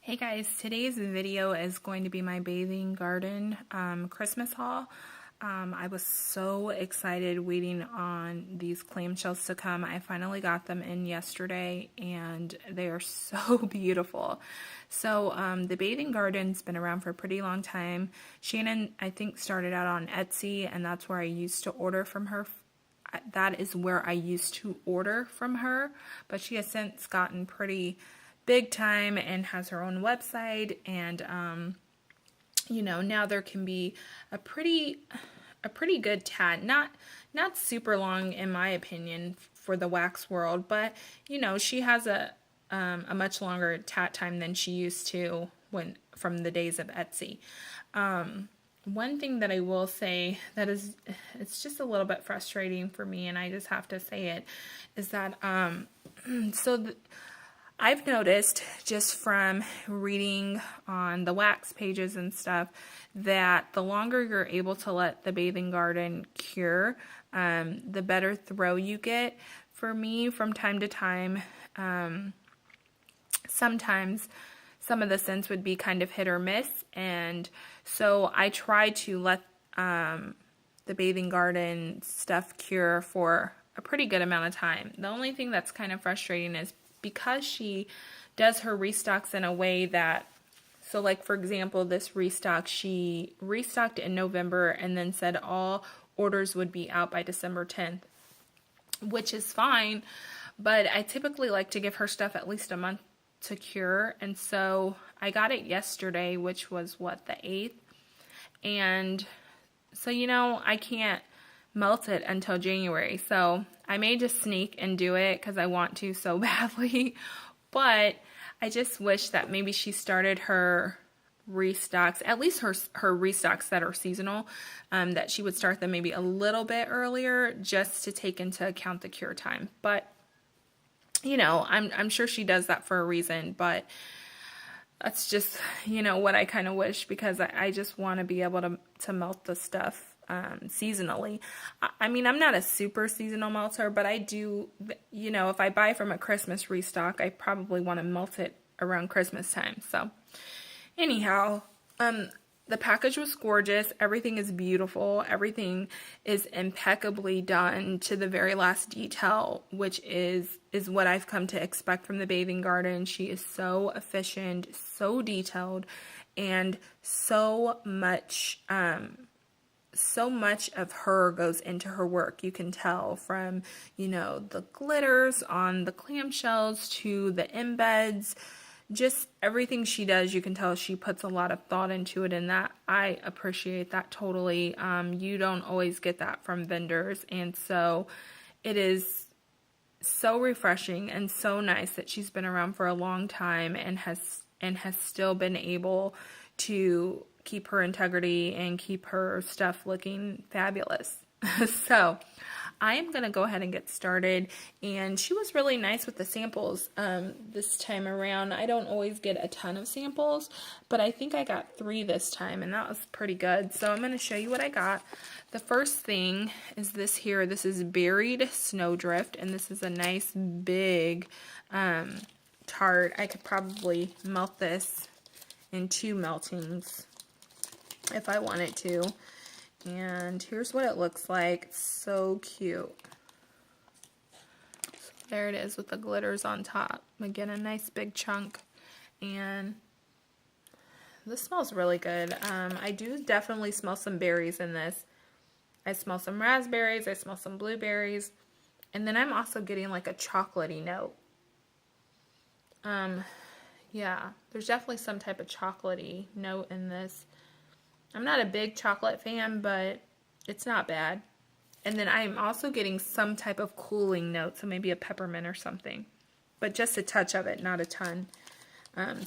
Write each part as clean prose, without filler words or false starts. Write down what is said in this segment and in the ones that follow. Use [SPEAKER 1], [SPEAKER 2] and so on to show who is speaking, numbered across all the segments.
[SPEAKER 1] Hey guys, today's video is going to be my bathing garden Christmas haul. I was so excited waiting on these clamshells to come. I finally got them in yesterday and they are so beautiful. So the bathing garden's been around for a pretty long time. Shannon, I think, started out on Etsy, and that's where I used to order from her. That is where I used to order from her, but she has since gotten pretty big time and has her own website, and now there can be a pretty good tat, not super long in my opinion for the wax world, but she has a much longer tat time than she used to when from the days of Etsy. One thing that I will say that it's just a little bit frustrating for me, and I just have to say it, is that I've noticed just from reading on the wax pages and stuff that the longer you're able to let the bathing garden cure, the better throw you get. For me, from time to time, sometimes some of the scents would be kind of hit or miss, and so I try to let the bathing garden stuff cure for a pretty good amount of time. The only thing that's kind of frustrating is because she does her restocks in a way that, so like for example, this restock, she restocked in November and then said all orders would be out by December 10th, which is fine, but I typically like to give her stuff at least a month to cure, and so I got it yesterday, which was what, the 8th, and so I can't melt it until January, so I may just sneak and do it because I want to so badly, but I just wish that maybe she started her restocks, at least her restocks that are seasonal, that she would start them maybe a little bit earlier just to take into account the cure time. But I'm sure she does that for a reason, but that's just what I kind of wish, because I just want to be able to melt the stuff seasonally. I mean, I'm not a super seasonal melter, but I do, if I buy from a Christmas restock, I probably want to melt it around Christmas time. So anyhow, the package was gorgeous. Everything is beautiful. Everything is impeccably done to the very last detail, which is what I've come to expect from the bathing garden. She is so efficient, so detailed, and so much of her goes into her work. You can tell from, the glitters on the clamshells to the embeds, just everything she does, you can tell she puts a lot of thought into it, and that I appreciate that totally. You don't always get that from vendors, and so it is so refreshing and so nice that she's been around for a long time and has still been able to keep her integrity and keep her stuff looking fabulous. So I am going to go ahead and get started, and she was really nice with the samples this time around. I don't always get a ton of samples, but I think I got 3 this time, and that was pretty good. So I'm going to show you what I got. The first thing is this here. This is Buried Snowdrift, and this is a nice big tart. I could probably melt this in 2 meltings if I wanted to. And here's what it looks like. It's so cute. So there it is with the glitters on top. Again, a nice big chunk. And this smells really good. I do definitely smell some berries in this. I smell some raspberries. I smell some blueberries. And then I'm also getting like a chocolatey note. Yeah, there's definitely some type of chocolatey note in this. I'm not a big chocolate fan, but it's not bad. And then I'm also getting some type of cooling note, so maybe a peppermint or something. But just a touch of it, not a ton.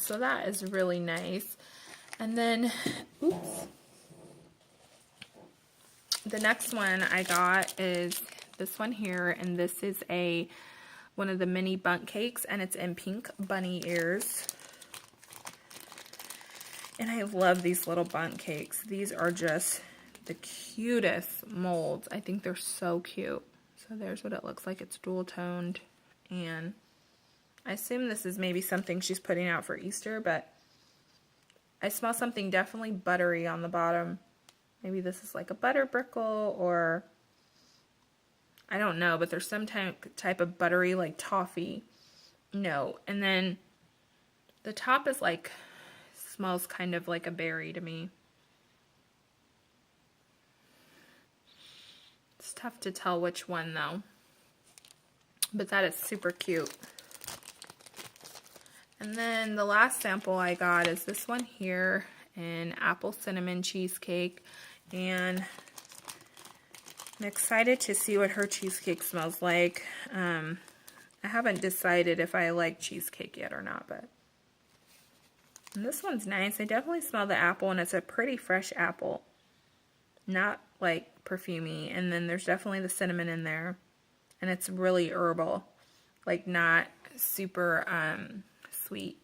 [SPEAKER 1] So that is really nice. And then, oops. The next one I got is this one here, and this is one of the mini bundt cakes, and it's in pink bunny ears. And I love these little bundt cakes. These are just the cutest molds. I think they're so cute. So there's what it looks like. It's dual toned. And I assume this is maybe something she's putting out for Easter, but I smell something definitely buttery on the bottom. Maybe this is like a butter brickle, or I don't know, but there's some type of buttery like toffee note. And then the top is like, smells kind of like a berry to me. It's tough to tell which one though, but that is super cute. And then the last sample I got is this one here in apple cinnamon cheesecake, and I'm excited to see what her cheesecake smells like. I haven't decided if I like cheesecake yet or not, but and this one's nice. I definitely smell the apple, and it's a pretty fresh apple, not like perfumey. And then there's definitely the cinnamon in there, and it's really herbal, like not super sweet.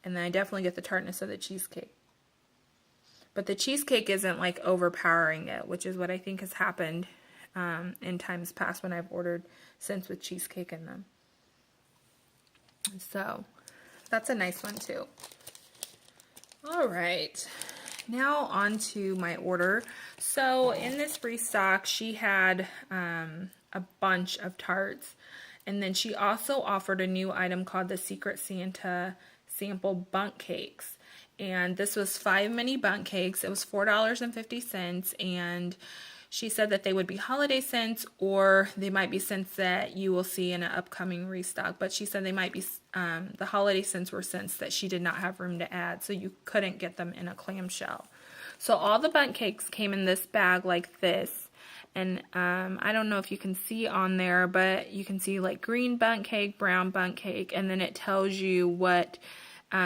[SPEAKER 1] And then I definitely get the tartness of the cheesecake. But the cheesecake isn't like overpowering it, which is what I think has happened in times past when I've ordered scents with cheesecake in them. So that's a nice one too. All right, now on to my order. So in this restock, she had a bunch of tarts, and then she also offered a new item called the Secret Santa Sample Bundt Cakes. And this was 5 mini bundt cakes. It was $4.50, and she said that they would be holiday scents, or they might be scents that you will see in an upcoming restock. But she said they might be, the holiday scents were scents that she did not have room to add, so you couldn't get them in a clamshell. So all the bundt cakes came in this bag like this. And I don't know if you can see on there, but you can see like green bundt cake, brown bundt cake, and then it tells you what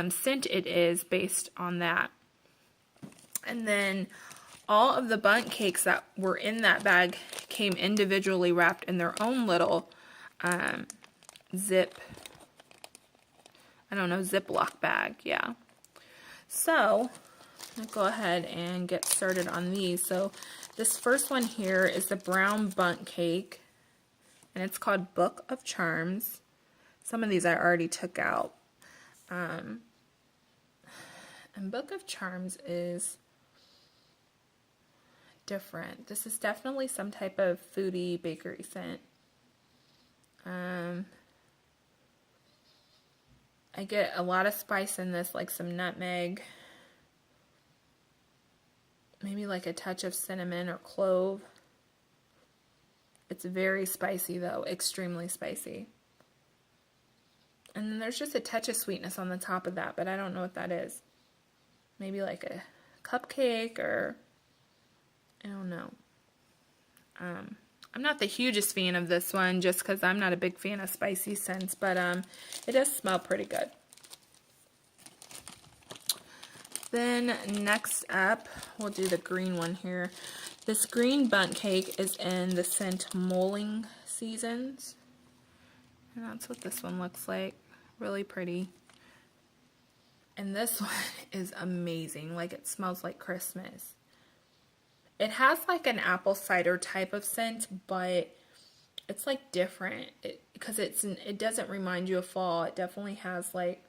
[SPEAKER 1] scent it is based on that. And then all of the bundt cakes that were in that bag came individually wrapped in their own little Ziploc bag, yeah. So, I'll go ahead and get started on these. So, this first one here is the brown bundt cake, and it's called Book of Charms. Some of these I already took out. And Book of Charms is different. This is definitely some type of foodie bakery scent. I get a lot of spice in this, like some nutmeg, maybe like a touch of cinnamon or clove. It's very spicy though, extremely spicy. And then there's just a touch of sweetness on the top of that, but I don't know what that is. Maybe like a cupcake, or I don't know. I'm not the hugest fan of this one just because I'm not a big fan of spicy scents, but it does smell pretty good. Then next up, we'll do the green one here. This green bundt cake is in the scent Mulling Seasons. And that's what this one looks like. Really pretty. And this one is amazing. Like, it smells like Christmas. It has like an apple cider type of scent, but it's like different because it doesn't remind you of fall. It definitely has like,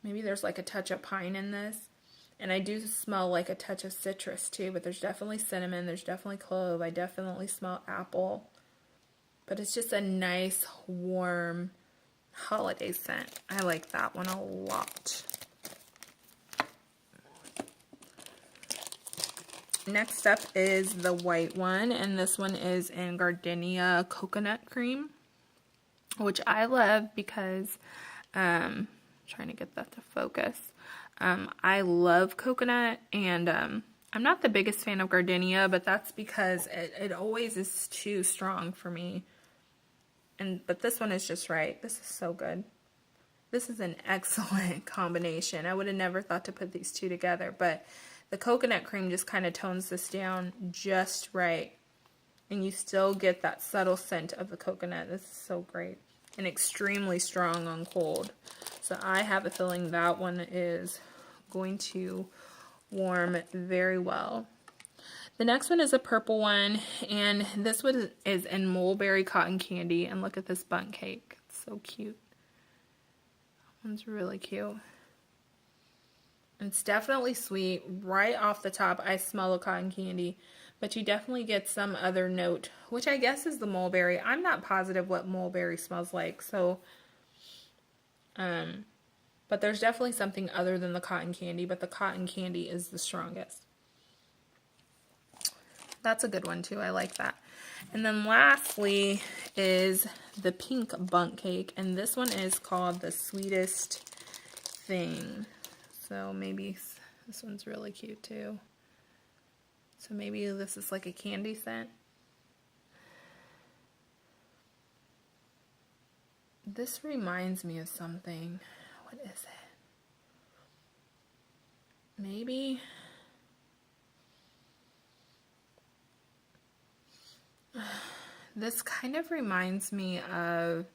[SPEAKER 1] maybe there's like a touch of pine in this. And I do smell like a touch of citrus too, but there's definitely cinnamon, there's definitely clove, I definitely smell apple. But it's just a nice, warm holiday scent. I like that one a lot. Next up is the white one, and this one is in Gardenia Coconut Cream, which I love because, trying to get that to focus. I love coconut, and I'm not the biggest fan of Gardenia, but that's because it always is too strong for me. But this one is just right. This is so good. This is an excellent combination. I would have never thought to put these two together, but the coconut cream just kind of tones this down just right. And you still get that subtle scent of the coconut. This is so great. And extremely strong on cold. So I have a feeling that one is going to warm very well. The next one is a purple one, and this one is in Mulberry Cotton Candy. And look at this bundt cake. It's so cute. That one's really cute. It's definitely sweet. Right off the top, I smell the cotton candy, but you definitely get some other note, which I guess is the mulberry. I'm not positive what mulberry smells like, so, but there's definitely something other than the cotton candy, but the cotton candy is the strongest. That's a good one too. I like that. And then lastly is the pink bundt cake, and this one is called the Sweetest Thing. So maybe this one's really cute too. So maybe this is like a candy scent. This reminds me of something. What is it? Maybe. This kind of reminds me of,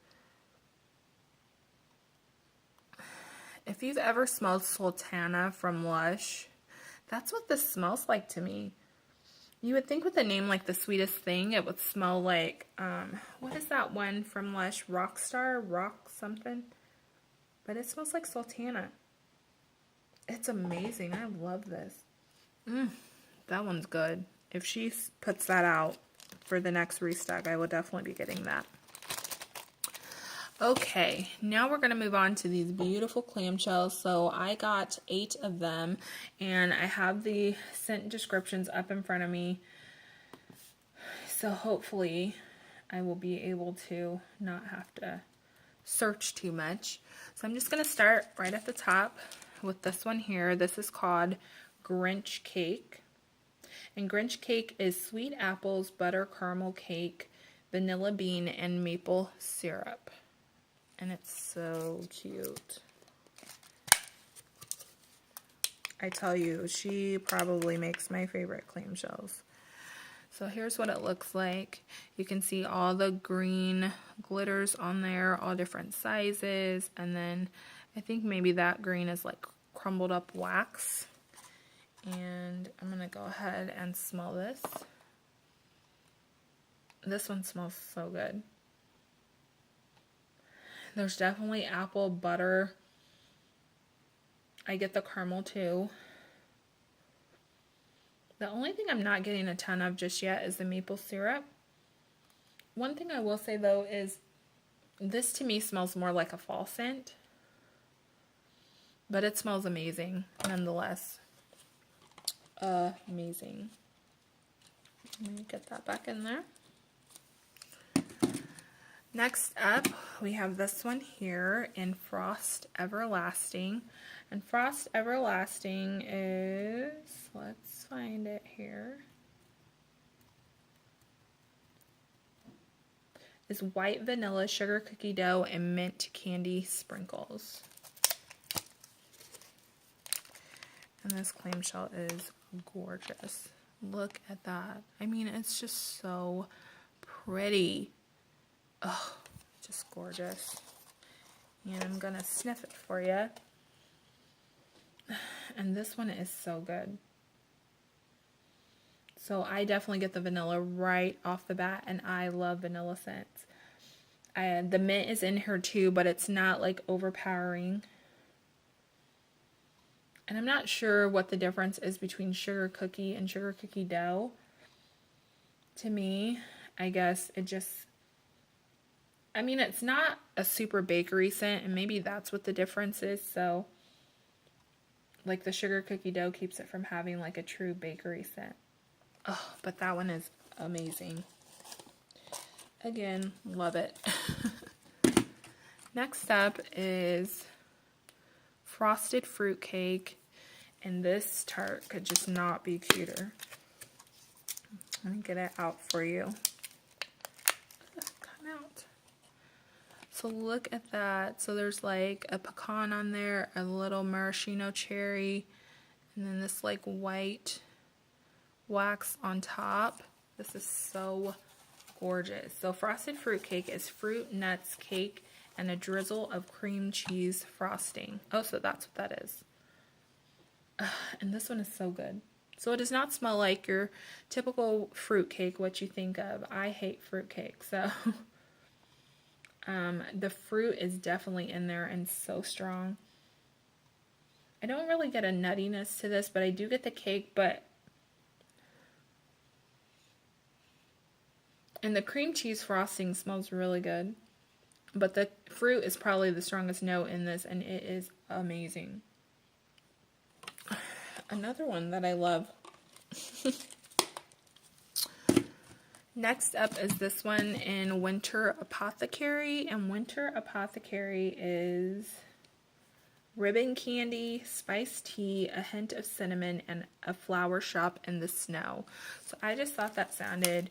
[SPEAKER 1] if you've ever smelled Sultana from Lush, that's what this smells like to me. You would think with a name like The Sweetest Thing, it would smell like, what is that one from Lush? Rockstar? Rock something? But it smells like Sultana. It's amazing. I love this. That one's good. If she puts that out for the next restock, I will definitely be getting that. Okay, now we're going to move on to these beautiful clamshells. So I got 8 of them, and I have the scent descriptions up in front of me. So hopefully I will be able to not have to search too much. So I'm just going to start right at the top with this one here. This is called Grinch Cake. And Grinch Cake is sweet apples, butter caramel cake, vanilla bean, and maple syrup. And it's so cute. I tell you, she probably makes my favorite clamshells. So here's what it looks like. You can see all the green glitters on there, all different sizes. And then I think maybe that green is like crumbled up wax. And I'm going to go ahead and smell this. This one smells so good. There's definitely apple, butter. I get the caramel too. The only thing I'm not getting a ton of just yet is the maple syrup. One thing I will say though is this to me smells more like a fall scent. But it smells amazing nonetheless. Amazing. Let me get that back in there. Next up, we have this one here in Frost Everlasting. And Frost Everlasting is, let's find it here, is white vanilla, sugar cookie dough, and mint candy sprinkles. And this clamshell is gorgeous. Look at that. I mean, it's just so pretty. Oh, just gorgeous. And I'm gonna sniff it for you. And this one is so good. So I definitely get the vanilla right off the bat, and I love vanilla scents. The mint is in here too, but it's not like overpowering. And I'm not sure what the difference is between sugar cookie and sugar cookie dough. To me, I guess it just, I mean, it's not a super bakery scent, and maybe that's what the difference is. So, like the sugar cookie dough keeps it from having like a true bakery scent. Oh, but that one is amazing. Again, love it. Next up is Frosted Fruitcake, and this tart could just not be cuter. Let me get it out for you. Come out. So look at that. So there's like a pecan on there, a little maraschino cherry, and then this like white wax on top. This is so gorgeous. So Frosted Fruitcake is fruit, nuts, cake, and a drizzle of cream cheese frosting. Oh, so that's what that is. And this one is so good. So it does not smell like your typical fruit cake, what you think of. I hate fruit cake, so the fruit is definitely in there and so strong. I don't really get a nuttiness to this, but I do get the cake, and the cream cheese frosting smells really good. But the fruit is probably the strongest note in this, and it is amazing. Another one that I love. Next up is this one in Winter Apothecary, and Winter Apothecary is ribbon candy, spiced tea, a hint of cinnamon, and a flower shop in the snow. So I just thought that sounded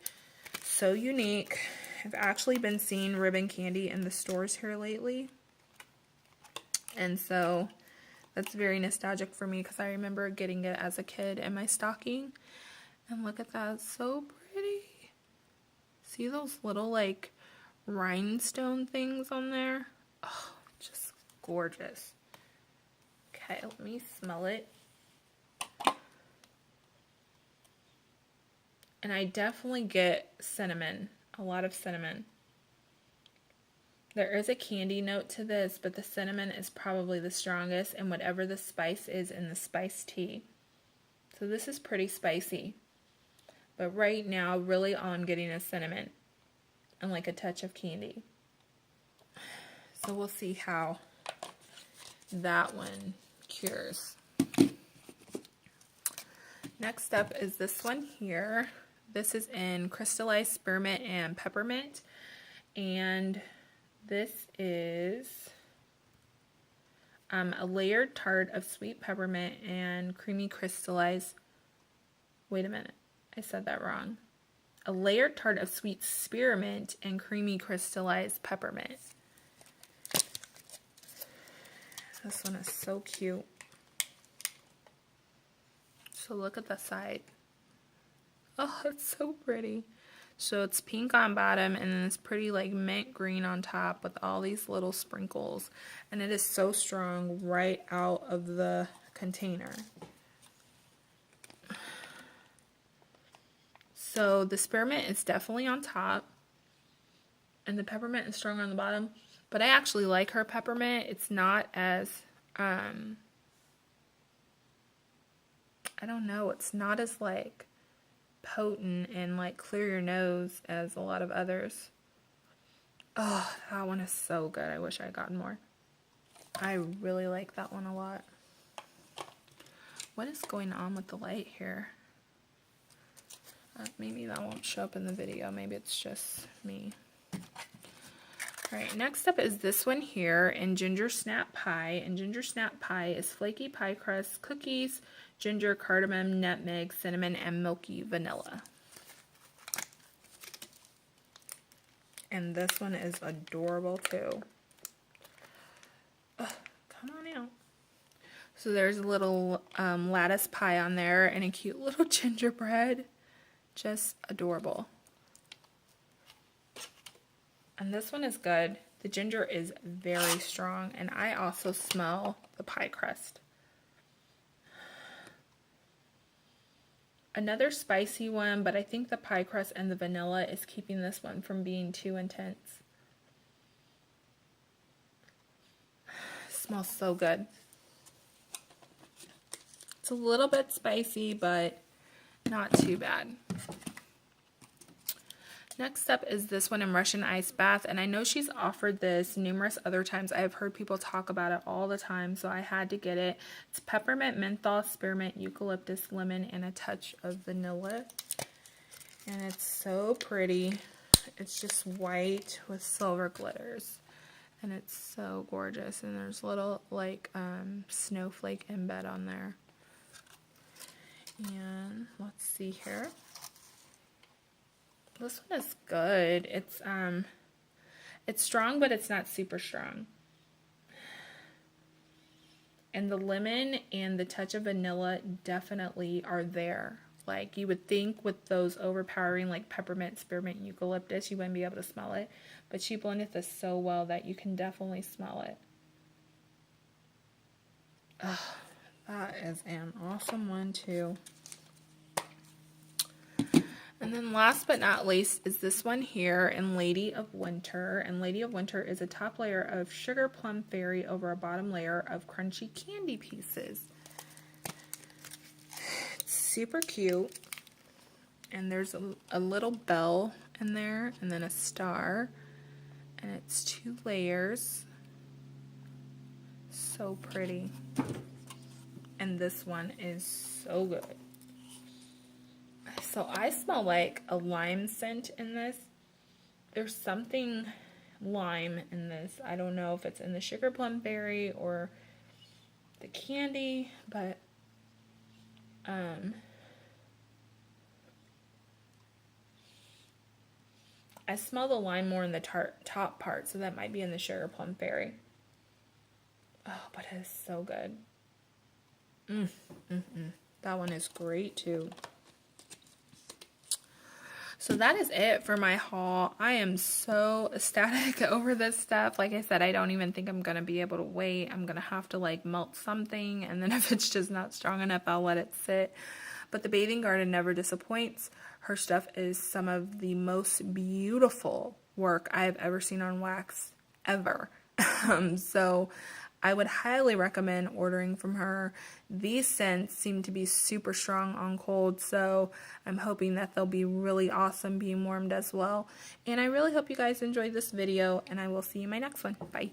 [SPEAKER 1] so unique. I've actually been seeing ribbon candy in the stores here lately, and so that's very nostalgic for me because I remember getting it as a kid in my stocking. And look at that, it's so pretty. See those little like rhinestone things on there? Oh, just gorgeous. Okay, let me smell it. And I definitely get cinnamon, a lot of cinnamon. There is a candy note to this, but the cinnamon is probably the strongest, and whatever the spice is in the spiced tea. So this is pretty spicy. But right now, really all I'm getting is cinnamon and like a touch of candy. So we'll see how that one cures. Next up is this one here. This is in crystallized spearmint and peppermint. And this is a layered tart of sweet peppermint and creamy crystallized. Wait a minute, I said that wrong. A layered tart of sweet spearmint and creamy crystallized peppermint. This one is so cute. So look at the side. Oh, it's so pretty. So it's pink on bottom and then it's pretty like mint green on top with all these little sprinkles. And it is so strong right out of the container. So the spearmint is definitely on top. And the peppermint is stronger on the bottom. But I actually like her peppermint. It's not as, I don't know, it's not as like potent and like clear your nose as a lot of others. Oh, that one is so good. I wish I had gotten more. I really like that one a lot. What is going on with the light here? Maybe that won't show up in the video. Maybe it's just me. Alright, next up is this one here in Ginger Snap Pie. And Ginger Snap Pie is flaky pie crust, cookies, ginger, cardamom, nutmeg, cinnamon, and milky vanilla. And this one is adorable too. Ugh, come on out. So there's a little lattice pie on there and a cute little gingerbread. Just adorable. And this one is good. The ginger is very strong, and I also smell the pie crust. Another spicy one, but I think the pie crust and the vanilla is keeping this one from being too intense. Smells so good. It's a little bit spicy, but not too bad. Next up is this one in Russian Ice Bath, and I know she's offered this numerous other times. I have heard people talk about it all the time, so I had to get it. It's peppermint, menthol, spearmint, eucalyptus, lemon, and a touch of vanilla. And it's so pretty. It's just white with silver glitters. And it's so gorgeous. And there's little, like, snowflake embed on there. And let's see here. This one is good. It's strong, but it's not super strong. And the lemon and the touch of vanilla definitely are there. Like, you would think with those overpowering, like, peppermint, spearmint, eucalyptus, you wouldn't be able to smell it. But she blended this so well that you can definitely smell it. Oh, that is an awesome one, too. And then last but not least is this one here in Lady of Winter. And Lady of Winter is a top layer of Sugar Plum Fairy over a bottom layer of crunchy candy pieces. It's super cute. And there's a little bell in there and then a star. And it's 2 layers. So pretty. And this one is so good. So I smell like a lime scent in this. There's something lime in this. I don't know if it's in the Sugar Plum Berry or the candy, but I smell the lime more in the top part, so that might be in the Sugar Plum Fairy. Oh, but it is so good. That one is great too. So that is it for my haul. I am so ecstatic over this stuff. Like I said, I don't even think I'm going to be able to wait. I'm going to have to like melt something, and then if it's just not strong enough, I'll let it sit. But the Bathing Garden never disappoints. Her stuff is some of the most beautiful work I've ever seen on wax, ever. So I would highly recommend ordering from her. These scents seem to be super strong on cold, so I'm hoping that they'll be really awesome being warmed as well. And I really hope you guys enjoyed this video, and I will see you in my next one. Bye.